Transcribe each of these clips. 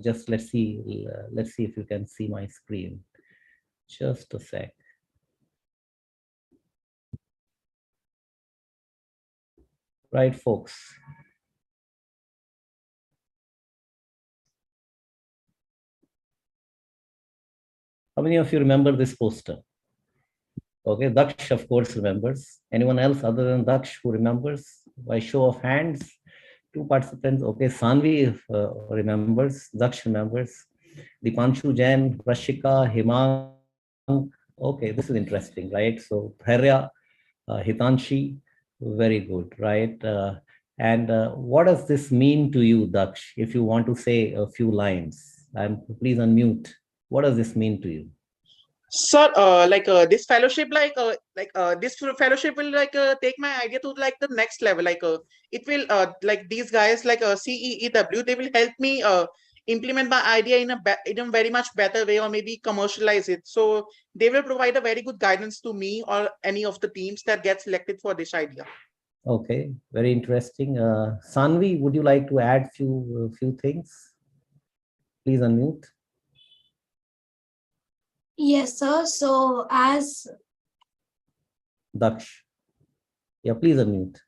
Just let's see if you can see my screen. Just a sec. Right, folks. How many of you remember this poster? Okay, Daksh, of course, remembers. Anyone else other than Daksh who remembers? By show of hands, 2 participants. Okay, Sanvi remembers, Daksh remembers. Dipanshu Jain, Rashika, Himang. Okay, this is interesting, right? So, Dharya, Hitanshi, very good, right? And what does this mean to you, Daksh? If you want to say a few lines, please unmute. What does this mean to you? Sir, this fellowship, this fellowship will take my idea to like the next level. It will like these guys CEEW, they will help me implement my idea in a very much better way, or maybe commercialize it. So they will provide a very good guidance to me or any of the teams that get selected for this idea. Okay, very interesting. Sanvi, would you like to add few things? Please unmute. Yes, sir. So as Daksh. Yeah, please unmute.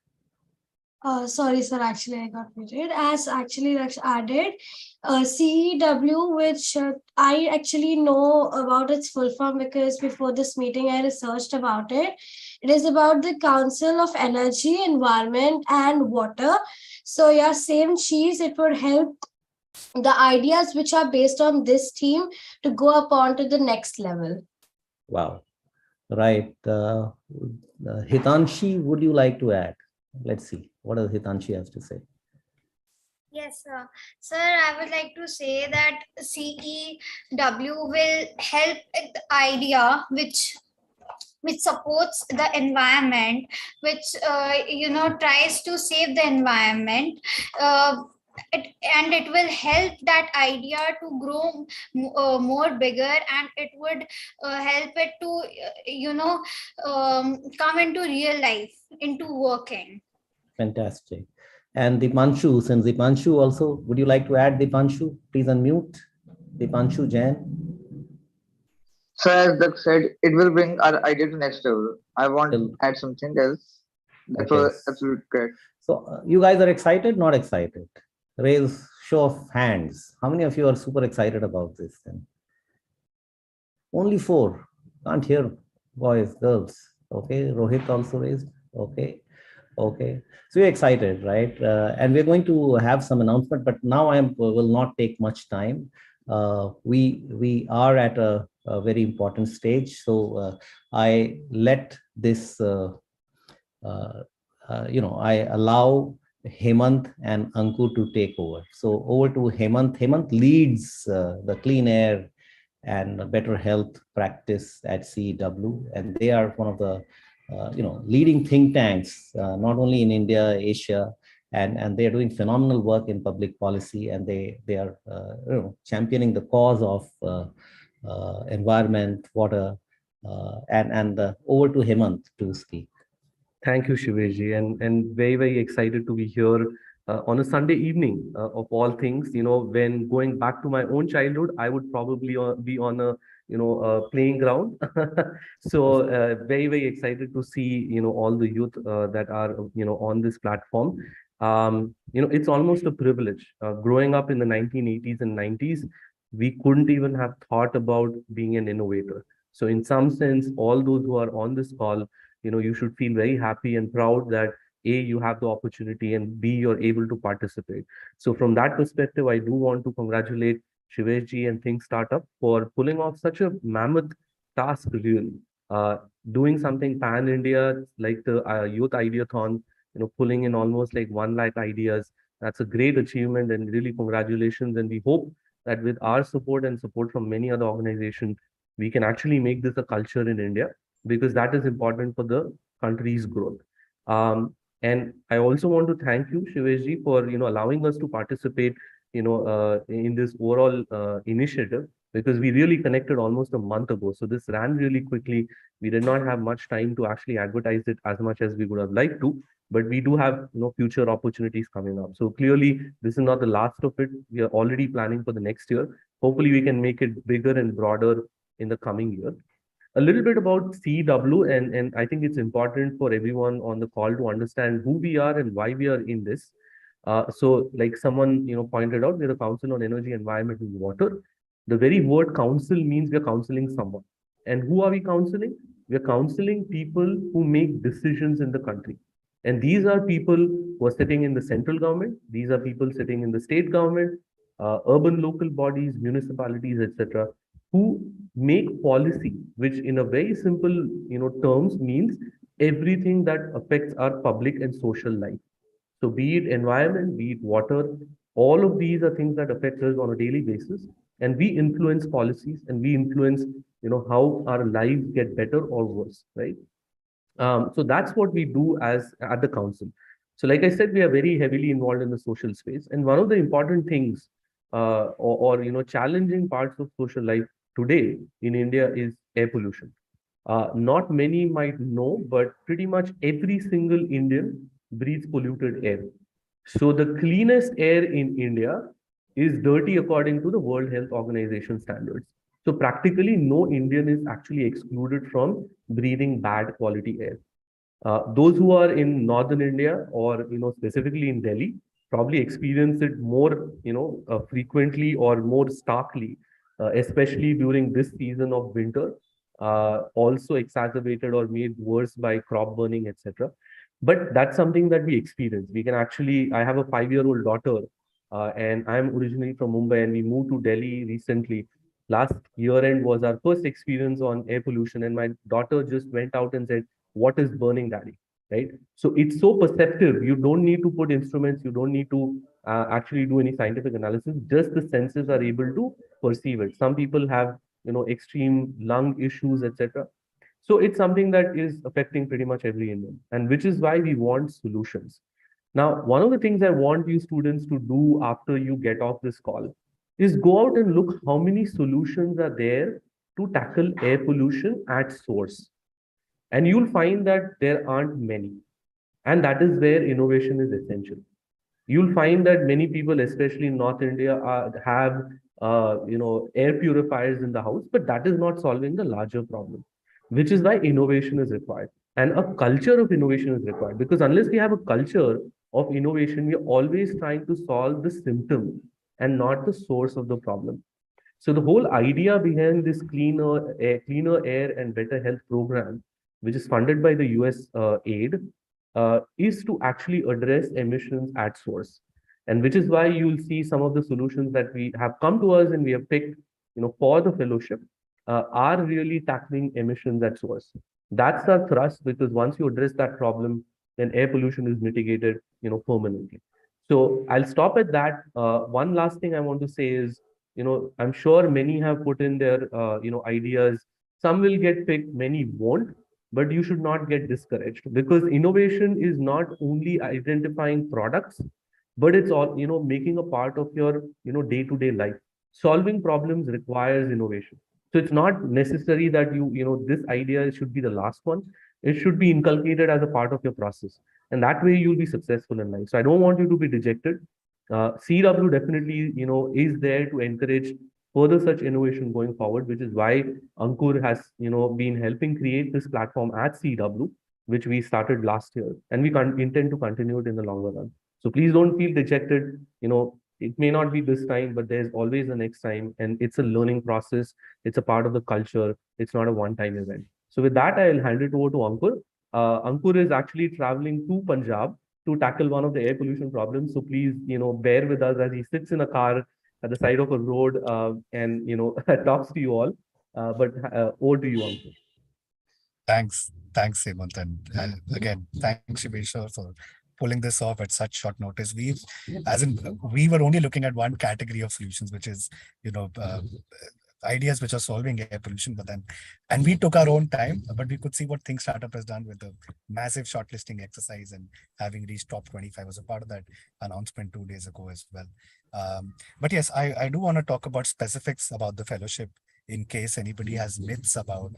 sorry, sir. Actually, I got muted. As actually that's added, CEW, which I actually know about its full form because before this meeting I researched about it. It is about the Council of Energy, Environment, and Water. So yeah, same cheese. It would help the ideas which are based on this theme to go upon to the next level. Wow. Right. Hitanshi, would you like to add? Let's see. What does Hitanshi has to say? Yes, sir, I would like to say that CEW will help the idea which supports the environment, which tries to save the environment. It will help that idea to grow more bigger, and it would help it to come into real life, into working. Fantastic. And Dipanshu, since Dipanshu also, would you like to add, Dipanshu? Please unmute. Dipanshu Jain. So as Doug said, it will bring our idea to next level. I want to add something else. That was absolutely correct. So you guys are excited, not excited? Raise show of hands. How many of you are super excited about this then? Only 4. Can't hear boys, girls. Okay, Rohit also raised. Okay. Okay, so we're excited, right? And we're going to have some announcement, but now I will not take much time. We are at a very important stage, so I let this, I allow Hemant and Ankur to take over. So over to Hemant. Hemant leads the clean air and better health practice at CEW, and they are one of the leading think tanks, not only in India, Asia, and they are doing phenomenal work in public policy, and they are championing the cause of environment, water, and over to Hemant to speak. Thank you, Shiveji, and very, very excited to be here on a Sunday evening of all things. When going back to my own childhood, I would probably be on a playing ground. So very, very excited to see all the youth that are on this platform. It's almost a privilege. Growing up in the 1980s and 90s, we couldn't even have thought about being an innovator. So in some sense, all those who are on this call, you should feel very happy and proud that A, you have the opportunity, and B, you're able to participate. So from that perspective, I do want to congratulate Shiveshji and Think Startup for pulling off such a mammoth task, really. Doing something pan-India like the Youth Ideathon, pulling in almost like 1 lakh ideas. That's a great achievement, and really congratulations. And we hope that with our support and support from many other organizations, we can actually make this a culture in India, because that is important for the country's growth. And I also want to thank you, Shiveshji, for allowing us to participate in this overall initiative. because we really connected almost a month ago. So this ran really quickly. We did not have much time to actually advertise it as much as we would have liked to, but we do have future opportunities coming up. So clearly, this is not the last of it. We are already planning for the next year. Hopefully, we can make it bigger and broader in the coming year. A little bit about CEEW, and I think it's important for everyone on the call to understand who we are and why we are in this. So, like someone pointed out, we're a Council on Energy, Environment, and Water. The very word council means we're counseling someone. And who are we counseling? We're counseling people who make decisions in the country. And these are people who are sitting in the central government. These are people sitting in the state government, urban local bodies, municipalities, etc., who make policy, which in a very simple, terms means everything that affects our public and social life. So be it environment, be it water, all of these are things that affect us on a daily basis. And we influence policies and we influence, how our lives get better or worse, right? So that's what we do as at the council. So like I said, we are very heavily involved in the social space. And one of the important things or challenging parts of social life today in India is air pollution. Not many might know, but pretty much every single Indian breathes polluted air. So the cleanest air in India is dirty according to the World Health Organization standards. So practically no Indian is actually excluded from breathing bad quality air. Those who are in northern India or specifically in Delhi probably experience it more frequently or more starkly, especially during this season of winter, also exacerbated or made worse by crop burning, etc. But that's something that we experience. We can actually, I have a 5-year-old daughter, and I'm originally from Mumbai, and we moved to Delhi recently. Last year end was our first experience on air pollution, and my daughter just went out and said, "What is burning, daddy?" Right? So it's so perceptive. You don't need to put instruments. You don't need to actually do any scientific analysis. Just the senses are able to perceive it. Some people have extreme lung issues, etc. So it's something that is affecting pretty much every Indian, and which is why we want solutions. Now, one of the things I want you students to do after you get off this call is go out and look how many solutions are there to tackle air pollution at source. And you'll find that there aren't many. And that is where innovation is essential. You'll find that many people, especially in North India, have air purifiers in the house, but that is not solving the larger problem, which is why innovation is required. And a culture of innovation is required, because unless we have a culture of innovation, we're always trying to solve the symptom and not the source of the problem. So the whole idea behind this cleaner air and better health program, which is funded by the US aid, is to actually address emissions at source. And which is why you'll see some of the solutions that we have come to us and we have picked, for the fellowship, are really tackling emissions at source. That's our thrust, because once you address that problem, then air pollution is mitigated, permanently. So I'll stop at that. One last thing I want to say is, I'm sure many have put in their, ideas. Some will get picked, many won't, but you should not get discouraged, because innovation is not only identifying products, but it's all, making a part of your, day-to-day life. Solving problems requires innovation. So it's not necessary that this idea should be the last one. It should be inculcated as a part of your process. And that way you'll be successful in life. So I don't want you to be dejected. CEEW definitely, is there to encourage further such innovation going forward, which is why Ankur has, been helping create this platform at CEEW, which we started last year, and we intend to continue it in the longer run. So please don't feel dejected. It may not be this time, but there's always the next time, and it's a learning process. It's a part of the culture. It's not a one-time event. So with that, I'll hand it over to Ankur. Ankur is actually traveling to Punjab to tackle one of the air pollution problems. So please, bear with us as he sits in a car at the side of a road and, talks to you all. But over to you, Ankur. Thanks, Hemant. And again, thanks, Shivesha, for pulling this off at such short notice. We were only looking at one category of solutions, which is, ideas which are solving air pollution, and we took our own time, but we could see what Think Startup has done with the massive shortlisting exercise and having reached top 25 was a part of that announcement 2 days ago as well. But yes, I do want to talk about specifics about the fellowship in case anybody has myths about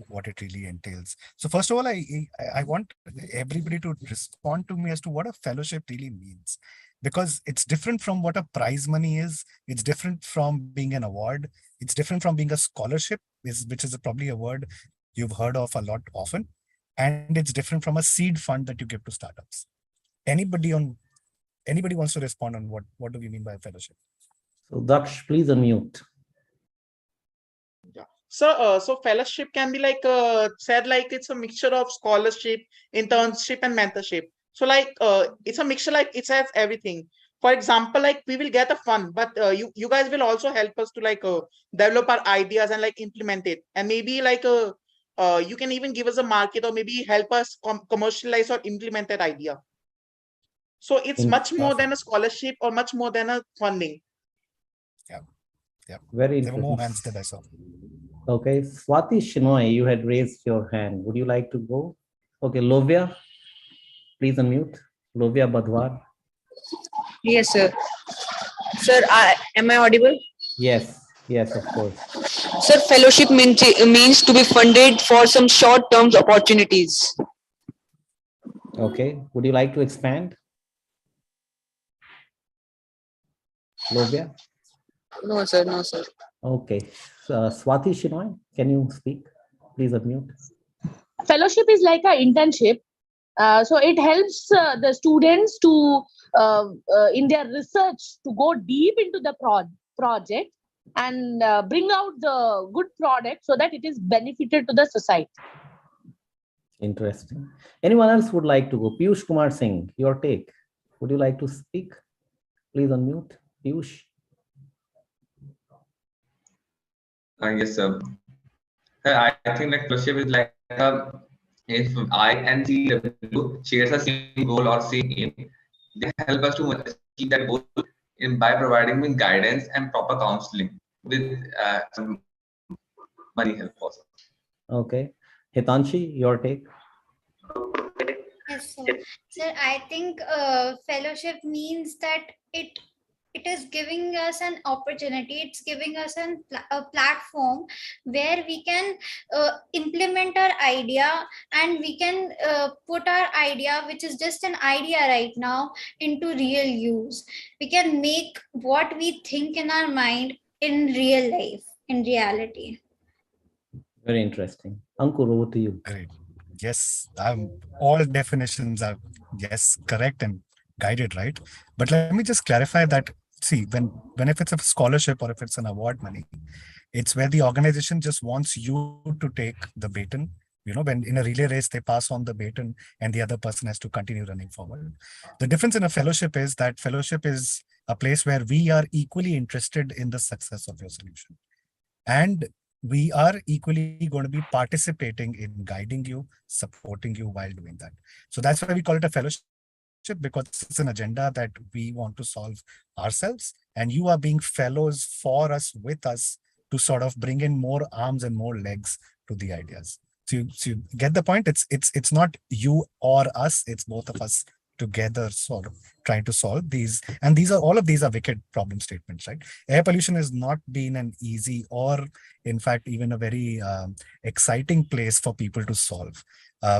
what it really entails. So first of all, I want everybody to respond to me as to what a fellowship really means, because it's different from what a prize money is. It's different from being an award. It's different from being a scholarship, which is probably a word you've heard of a lot often. And it's different from a seed fund that you give to startups. Anybody on Anybody wants to respond on what do we mean by fellowship? So Daksh, please unmute. Yeah. So fellowship can be like said like it's a mixture of scholarship, internship, and mentorship. So like it's a mixture, like it has everything. For example, like we will get a fund, but you guys will also help us to like develop our ideas and like implement it, and maybe like you can even give us a market or maybe help us commercialize or implement that idea. So it's much more than a scholarship or much more than a funding. Yeah, yeah. Very There were more interesting. hands that I saw. Okay, Swati Shinoy, you had raised your hand. Would you like to go? Okay, Lovia, please unmute. Lovia Badwar. Yes, sir. Sir, am I audible? Yes, yes, of course. Sir, fellowship means to be funded for some short-term opportunities. Okay, would you like to expand? Lovia? No, sir. No, sir. Okay, Swati Shinoy, can you speak? Please unmute. Fellowship is like an internship. So it helps the students to in their research to go deep into the project and bring out the good product so that it is benefited to the society. Interesting. Anyone else would like to go? Piyush Kumar Singh, your take. Would you like to speak? Please unmute. Piyush. Yes, sir. I think like fellowship is like if I and CEEW shares the same goal or same aim, they help us to achieve that goal by providing me guidance and proper counseling with some money help also. Okay. Hitanshi, your take. Yes, sir. Sir, I think fellowship means that it is giving us an opportunity. It's giving us a platform where we can implement our idea, and we can put our idea, which is just an idea right now, into real use. We can make what we think in our mind in real life, in reality. Very interesting. Ankur, over to you. Great. Yes, all definitions are yes, correct and guided, right? But let me just clarify that. See, when if it's a scholarship or if it's an award money, it's where the organization just wants you to take the baton. When in a relay race they pass on the baton and the other person has to continue running forward. The difference in a fellowship is that fellowship is a place where we are equally interested in the success of your solution. And we are equally going to be participating in guiding you, supporting you while doing that. So that's why we call it a fellowship, because it's an agenda that we want to solve ourselves. And you are being fellows for us, with us, to sort of bring in more arms and more legs to the ideas. So you get the point? It's not you or us, it's both of us together sort of trying to solve these. And all of these are wicked problem statements, right? Air pollution has not been an easy or in fact even a very exciting place for people to solve.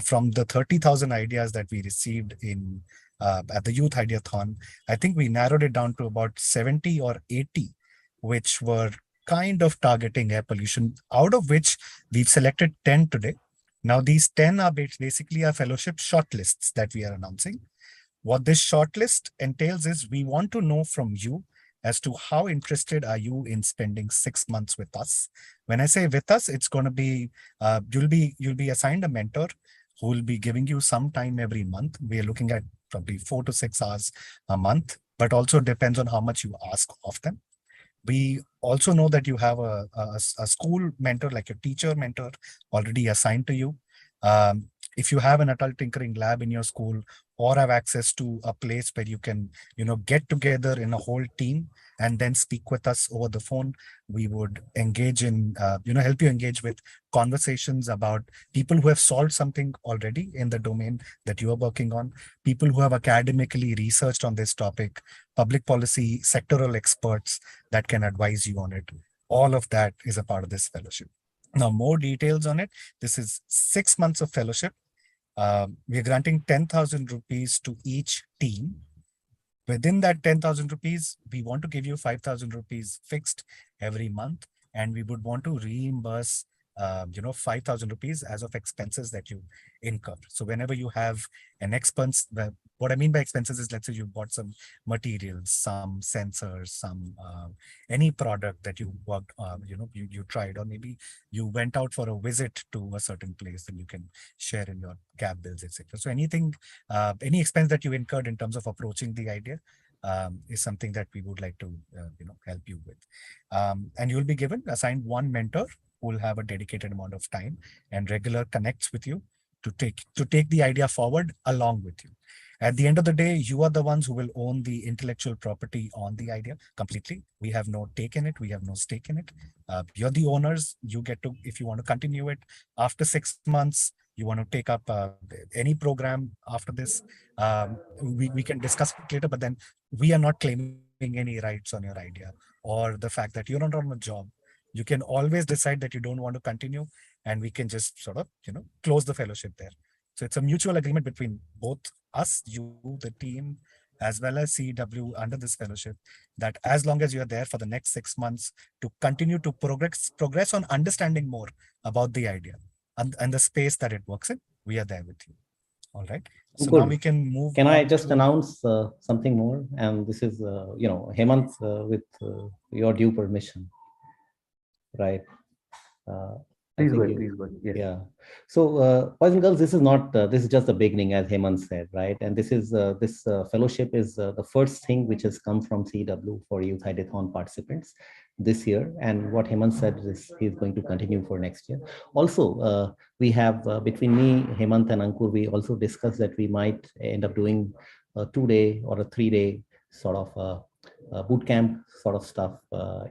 From the 30,000 ideas that we received in at the Youth Ideathon, I think we narrowed it down to about 70 or 80, which were kind of targeting air pollution, out of which we've selected 10 today. Now, these 10 are basically our fellowship shortlists that we are announcing. What this shortlist entails is we want to know from you as to how interested are you in spending 6 months with us. When I say with us, it's going to be, you'll be assigned a mentor who will be giving you some time every month. We are looking at probably 4 to 6 hours a month, but also depends on how much you ask of them. We also know that you have a school mentor, like your teacher mentor, already assigned to you. If you have an adult tinkering lab in your school or have access to a place where you can, get together in a whole team and then speak with us over the phone. We would engage in, help you engage with conversations about people who have solved something already in the domain that you are working on, people who have academically researched on this topic, public policy, sectoral experts that can advise you on it. All of that is a part of this fellowship. Now, more details on it. This is 6 months of fellowship. We are granting 10,000 rupees to each team. Within that 10,000 rupees, we want to give you 5,000 rupees fixed every month, and we would want to reimburse 5,000 rupees as of expenses that you incur. So whenever you have an expense, what I mean by expenses is, let's say you bought some materials, some sensors, some any product that you worked, you tried, or maybe you went out for a visit to a certain place, and you can share in your cab bills, etc. So anything, any expense that you incurred in terms of approaching the idea is something that we would like to help you with. And you will be assigned one mentor who will have a dedicated amount of time and regular connects with you to take the idea forward along with you. At the end of the day, you are the ones who will own the intellectual property on the idea completely. We have no take in it. We have no stake in it. You're the owners. You get to, if you want to continue it after 6 months, you want to take up any program after this, we can discuss it later, but then we are not claiming any rights on your idea or the fact that you're not on a job. You can always decide that you don't want to continue, and we can just sort of, close the fellowship there. So it's a mutual agreement between both us, you, the team, as well as CEEW under this fellowship, that as long as you're there for the next 6 months to continue to progress on understanding more about the idea and the space that it works in, we are there with you. All right. So Good. Now we can move. Can I just announce something more? And this is, Hemant, with your due permission, right? Please go ahead. Yes. Yeah. So, boys and girls, this is not. This is just the beginning, as Hemant said, right? And this is this fellowship is the first thing which has come from CEEW for Youth Ideathon participants this year. And what Hemant said is he's going to continue for next year. Also, we have between me, Hemant, and Ankur, we also discussed that we might end up doing a 2-day or a 3-day sort of boot camp sort of stuff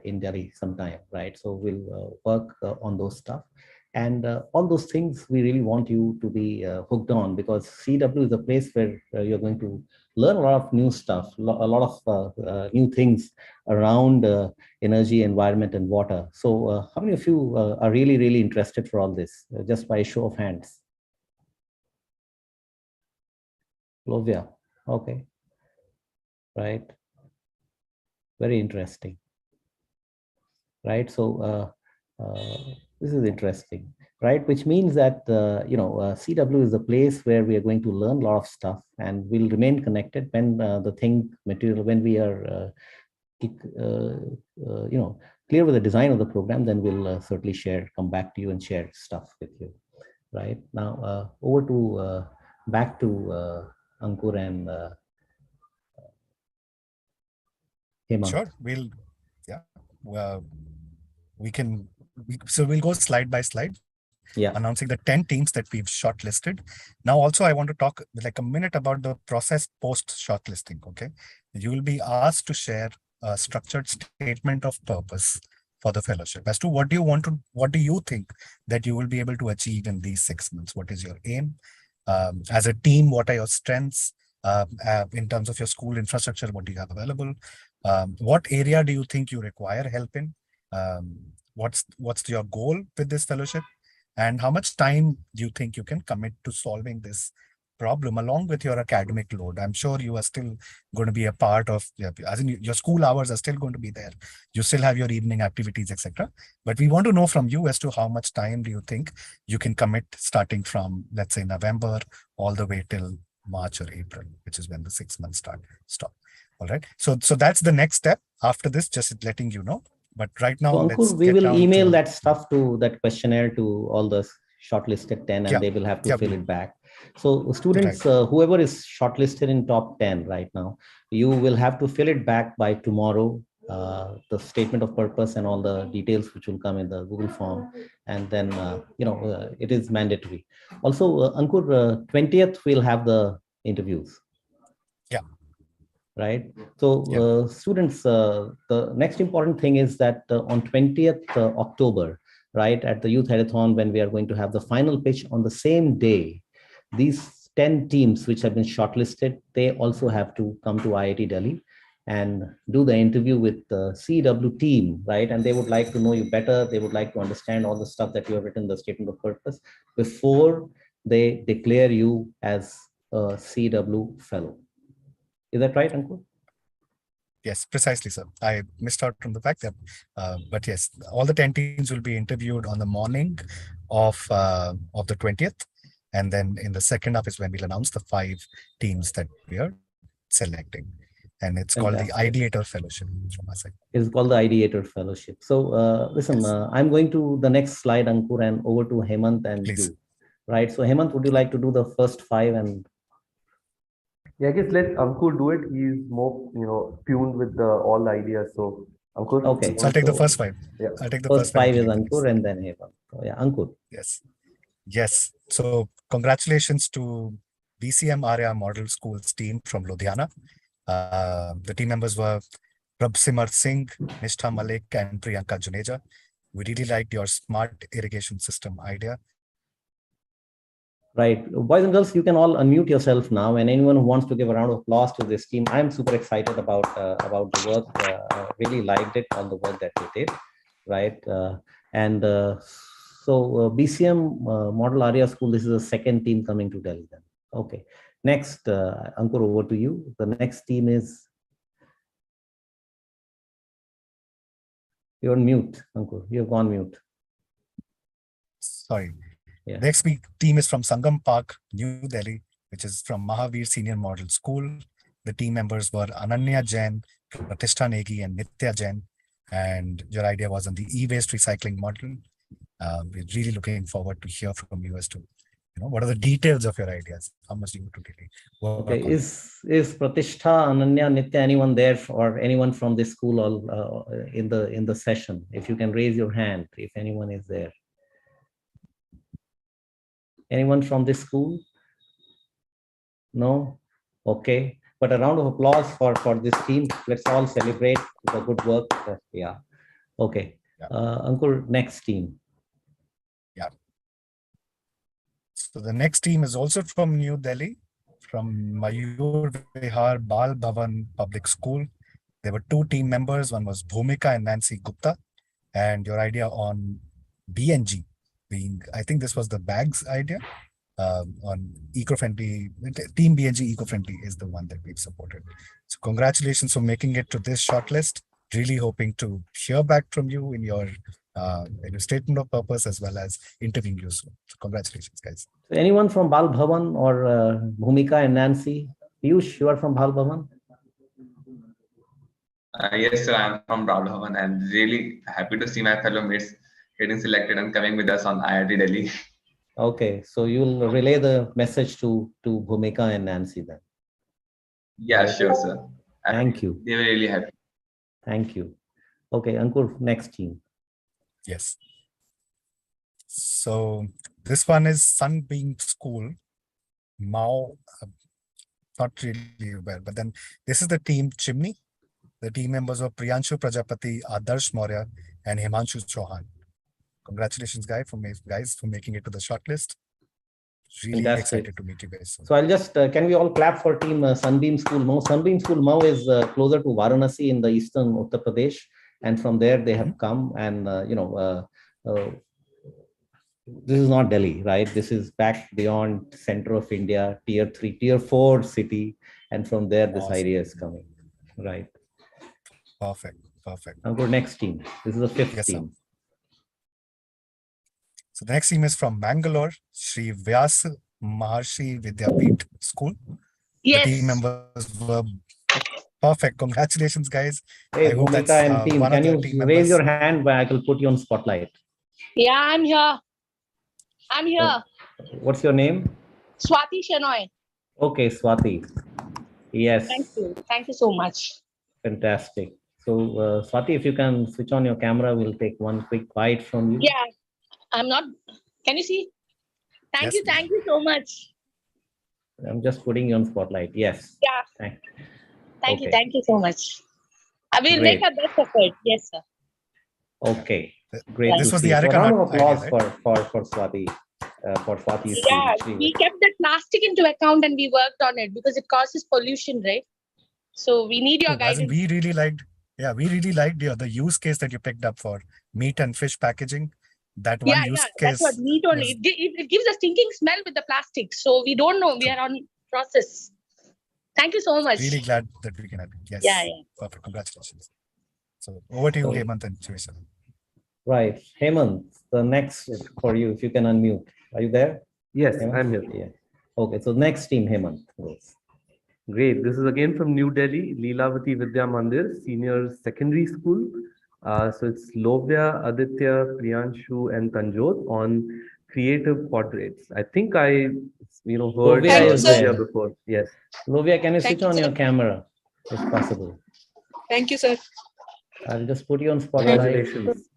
in Delhi sometime, right? So we'll work on those stuff. And all those things we really want you to be hooked on, because CEEW is a place where you're going to learn a lot of new stuff, a lot of new things around energy, environment, and water. So how many of you are really, really interested for all this? Just by a show of hands. Lovia, okay. Right. Very interesting. Right. So this is interesting, right? Which means that, CEEW is a place where we are going to learn a lot of stuff, and we'll remain connected when when we are, clear with the design of the program, then we'll certainly come back to you and share stuff with you, right? Now, over to, back to Ankur and Hemant. Sure, so we'll go slide by slide, announcing the 10 teams that we've shortlisted. Now, also, I want to talk like a minute about the process post-shortlisting, okay? You will be asked to share a structured statement of purpose for the fellowship as to what do you think that you will be able to achieve in these 6 months? What is your aim? As a team, what are your strengths? In terms of your school infrastructure, what do you have available? What area do you think you require help in? What's your goal with this fellowship? And how much time do you think you can commit to solving this problem along with your academic load? I'm sure you are still going to be a part of, as in your school hours are still going to be there. You still have your evening activities, etc. But we want to know from you as to how much time do you think you can commit starting from, let's say, November all the way till March or April, which is when the 6 months stop. All right. So that's the next step after this, just letting you know. But right now, so Ankur, we will email that stuff to that questionnaire to all the shortlisted 10, and they will have to fill it back. So students, whoever is shortlisted in top 10 right now, you will have to fill it back by tomorrow, the statement of purpose and all the details which will come in the Google form. And then, it is mandatory. Also, Ankur, 20th, we'll have the interviews. Yeah. right? So students, the next important thing is that on 20th October, right, at the Youth Headathon, when we are going to have the final pitch on the same day, these 10 teams which have been shortlisted, they also have to come to IIT Delhi and do the interview with the CEEW team, right? And they would like to know you better. They would like to understand all the stuff that you have written, the statement of purpose, before they declare you as a CEEW fellow. Is that right, Ankur? Yes, precisely, sir. I missed out from the fact that, but yes, all the 10 teams will be interviewed on the morning of the 20th. And then in the second half is when we'll announce the 5 teams that we are selecting. And it's called the Ideator Fellowship from our side. It's called the Ideator Fellowship. So listen, Yes. I'm going to the next slide, Ankur, and over to Hemant and Please. you. Right. So Hemant, would you like to do the first 5 and Yeah, I guess let Ankur do it. He's more, tuned with all the ideas. So Ankur. Okay. So I'll take the first 5. Yeah. I'll take the first 5 is please. Ankur and then Hemant. So yeah, Ankur. Yes. Yes. So congratulations to BCM Arya Model Schools team from Ludhiana. The team members were Prabsimar Singh, Nishtha Malik, and Priyanka Juneja. We really liked your smart irrigation system idea. Right. Boys and girls, you can all unmute yourself now. And anyone who wants to give a round of applause to this team, I'm super excited about the work. Really liked it, all the work that you did. Right. So BCM Model Arya School, this is the second team coming to Delhi then. Okay. Next, Ankur, over to you. The next team is, you're on mute, Ankur. You've gone mute. Sorry. Yeah. Next week team is from Sangam Park, New Delhi, which is from Mahavir Senior Model School. The team members were Ananya Jain, Pratishtha Negi, and Nitya Jain. And your idea was on the e-waste recycling model. We're really looking forward to hear from you as to, what are the details of your ideas? How much do you really work Okay, on? is Pratishtha, Ananya, Nitya, anyone there or anyone from this school all in the session? If you can raise your hand, if anyone is there. Anyone from this school? No? Okay. But a round of applause for this team. Let's all celebrate the good work. Yeah. Okay. Yeah. Ankur, next team. Yeah. So the next team is also from New Delhi, from Mayur Vihar Bal Bhavan Public School. There were 2 team members. One was Bhumika and Nancy Gupta. And your idea on BNG being, I think this was the bags idea. On eco-friendly, Team BNG eco-friendly is the one that we've supported. So congratulations for making it to this shortlist. Really hoping to hear back from you in your statement of purpose as well as interviewing you soon. So congratulations, guys. So anyone from Bal Bhavan or Bhumika and Nancy? Piyush, you are from Bal Bhavan? Yes, sir, I'm from Bal Bhavan and really happy to see my fellow mates getting selected and coming with us on IIT Delhi. Okay, so you'll relay the message to Bhumika and Nancy then. Yeah, sure, sir. Thank you. They were really happy. Thank you. Okay, Ankur, next team. Yes. So this one is Sunbeam School, Mao. Not really aware, but then this is the team Chimney. The team members were Priyanshu Prajapati, Adarsh Maurya, and Himanshu Chauhan. Congratulations, guys, for making it to the shortlist. Really Fantastic. excited to meet you guys. So I'll just, can we all clap for team Sunbeam School Mau? Sunbeam School Mau is closer to Varanasi in the eastern Uttar Pradesh. And from there they have come and, this is not Delhi, right? This is back beyond center of India, tier 3, tier 4 city. And from there, this idea is coming, right? Perfect. Now go next team. This is the 5th team. Sir. So the next team is from Bangalore, Sri Vyas Maharshi Vidyapith School. Yes. The team members were perfect. Congratulations, guys. Hey, I hope Bhumika that's and team, one can of the you team raise members. your hand where I will put you on spotlight? Yeah, I'm here. I'm here. What's your name? Swati Shenoy. Okay, Swati. Yes. Thank you. Thank you so much. Fantastic. So, Swati, if you can switch on your camera, we'll take one quick bite from you. Yeah, I'm not. Can you see? Thank you. Thank you so much. I'm just putting you on spotlight. Yes. Yeah. Thank you so much. I will make Great. a best effort. Yes, sir. Okay, great This to was see. the So a Arakan round of idea, applause right? for Swati, for Swati's Yeah, team. we kept the plastic into account and we worked on it because it causes pollution, right? So we need your As in, guidance. we really liked the use case that you picked up for meat and fish packaging. That one use That's what case meat only. was It gives a stinking smell with the plastic. So we don't know. We are on process. Thank you so much. really glad that we can help. Yes. Yeah. Perfect. Congratulations. So over to you, So- Hemant and Chivisa. Right, Hemant, the next for you, if you can unmute. Are you there? Yes, Hemant? I'm here. Yeah. Okay, so next team, Hemant. Yes. Great. This is again from New Delhi, Leelavati Vidya Mandir, Senior Secondary School. So it's Lovya, Aditya, Priyanshu, and Tanjot on creative portraits. I think I, heard Lovya is Lovya there. before. Yes. Lovya, can you Thank switch you, on sir. your camera if possible? Thank you, sir. I'll just put you on spotlight. Congratulations.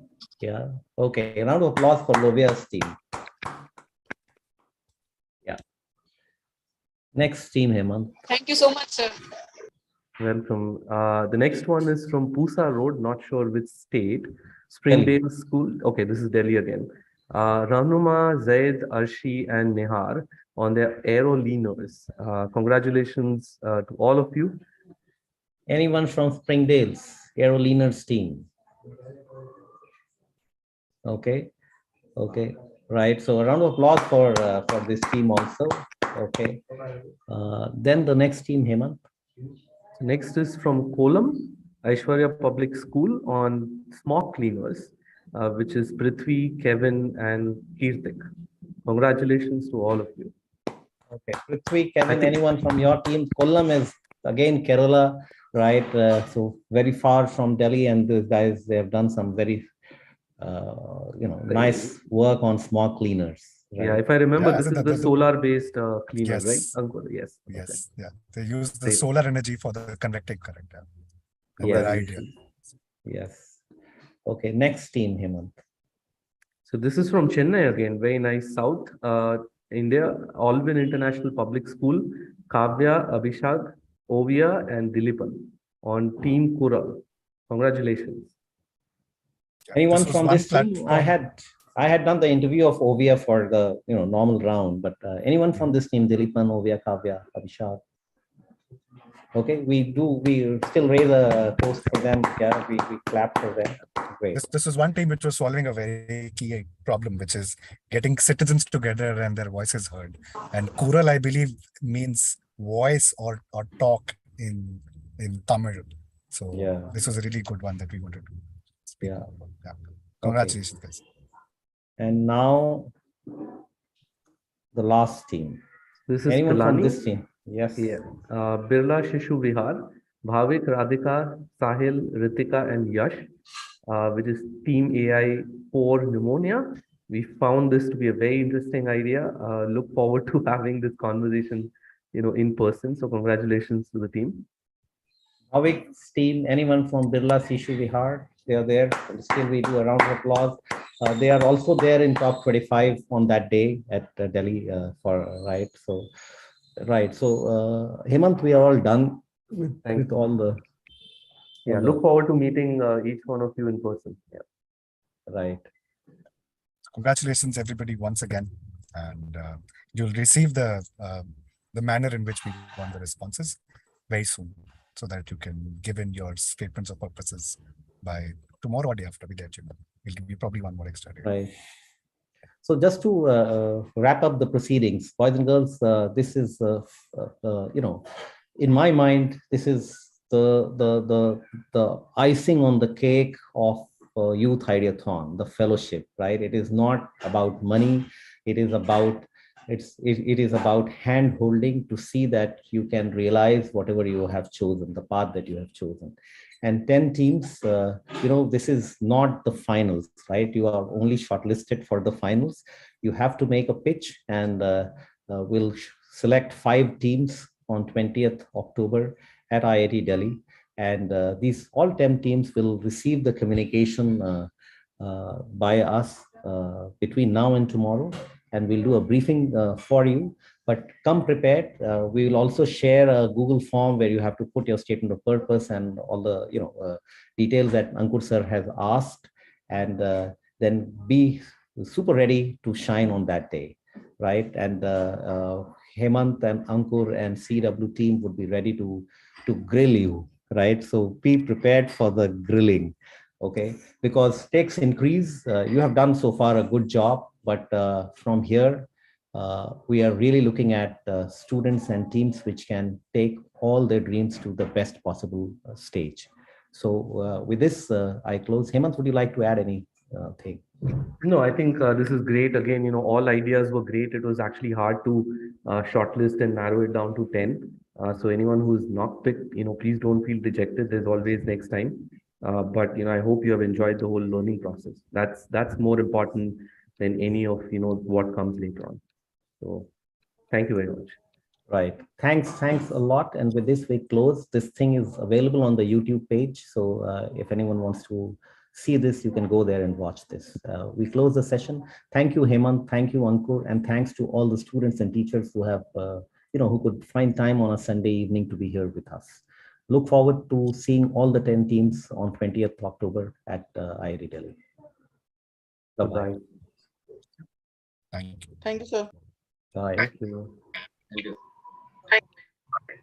Yeah. Okay. A round of applause for Lovya's team. Yeah. Next team, Hemant. Thank you so much, sir. Welcome. The next one is from Pusa Road, not sure which state. Springdale School. Okay, this is Delhi again. Ranuma, Zaid, Arshi, and Nihar on their aeroleaners. Congratulations to all of you. Anyone from Springdale's aeroleaners team? Okay. Okay. Right. So a round of applause for this team also. Okay. Then the next team, Hemant. Next is from Kolam, Aishwarya Public School on smoke cleaners, which is Prithvi, Kevin, and Kirtik. Congratulations to all of you. Okay, Prithvi, Kevin, anyone from your team? Kollam is again Kerala, right? So very far from Delhi, and these guys, they have done some very, nice work on smog cleaners. Right? Yeah, if I remember, Yeah, this so is the solar-based cleaner, Yes. right, Ankur? Yes. Yes. Okay. Yeah. They use the Great. solar energy for the convecting current. Yeah. Yes. Their idea. Yes. Okay, next team, Hemant. So this is from Chennai again, very nice South India, Alvin International Public School, Kavya, Abhishek, Ovia, and Dilipan on Team Kural. Congratulations. Anyone This was from one this team? platform. I had done the interview of Ovia for the normal round, but anyone from this team, Dilipan, Ovia, Kavya, Abhishek? Okay, we still raise a toast for them. Yeah, we clap for them. Great. This was one team which was solving a very key problem, which is getting citizens together and their voices heard. And Kural, I believe, means voice or talk in Tamil. So Yeah. this was a really good one that we wanted to speak Yeah. about. Yeah. Congratulations, guys. And now the last team. This is Anyone from Pilani? this team? Yes. Yeah. Birla Shishu Vihar, Bhavik, Radhika, Sahil, Ritika, and Yash, which is Team AI for pneumonia. We found this to be a very interesting idea. Look forward to having this conversation, in person. So congratulations to the team. Bhavik's team, anyone from Birla Sishu Vihar, they are there. Still, we do a round of applause. They are also there in top 25 on that day at Delhi right. So, right. So, Hemant, we are all done with all the. Yeah, look forward to meeting each one of you in person. Yeah. Right. Congratulations, everybody, once again. And you'll receive the manner in which we want the responses very soon, so that you can give in your statements of purposes by tomorrow or day after we let you know. We'll give you probably one more extra day. Right. So just to wrap up the proceedings, boys and girls, this is, in my mind, this is the icing on the cake of Youth Ideathon, the fellowship, right? It is not about money. It is about it is about hand holding to see that you can realize whatever you have chosen, the path that you have chosen. And 10 teams, this is not the finals, right? You are only shortlisted for the finals. You have to make a pitch, and we'll select 5 teams on 20th October at IIT Delhi. And these all 10 teams will receive the communication by us between now and tomorrow. And we'll do a briefing for you But come prepared. We will also share a Google form where you have to put your statement of purpose and all the details that Ankur sir has asked, and then be super ready to shine on that day, right? And Hemant and Ankur and CW team would be ready to grill you, right? So be prepared for the grilling, okay? Because stakes increase. You have done so far a good job, but from here, we are really looking at students and teams which can take all their dreams to the best possible stage. So with this, I close. Hemant, would you like to add anything? No, I think this is great. Again, all ideas were great. It was actually hard to shortlist and narrow it down to 10. So anyone who's not picked, please don't feel dejected. There's always next time. But I hope you have enjoyed the whole learning process. That's more important than any of what comes later on. So thank you very much. Right. Thanks a lot. And with this, we close. This thing is available on the YouTube page. So if anyone wants to see this, you can go there and watch this. We close the session. Thank you, Hemant. Thank you, Ankur. And thanks to all the students and teachers who have, who could find time on a Sunday evening to be here with us. Look forward to seeing all the 10 teams on 20th October at IIT Delhi. Bye-bye. Thank you. Thank you, sir. Bye. Thank you. Thank you.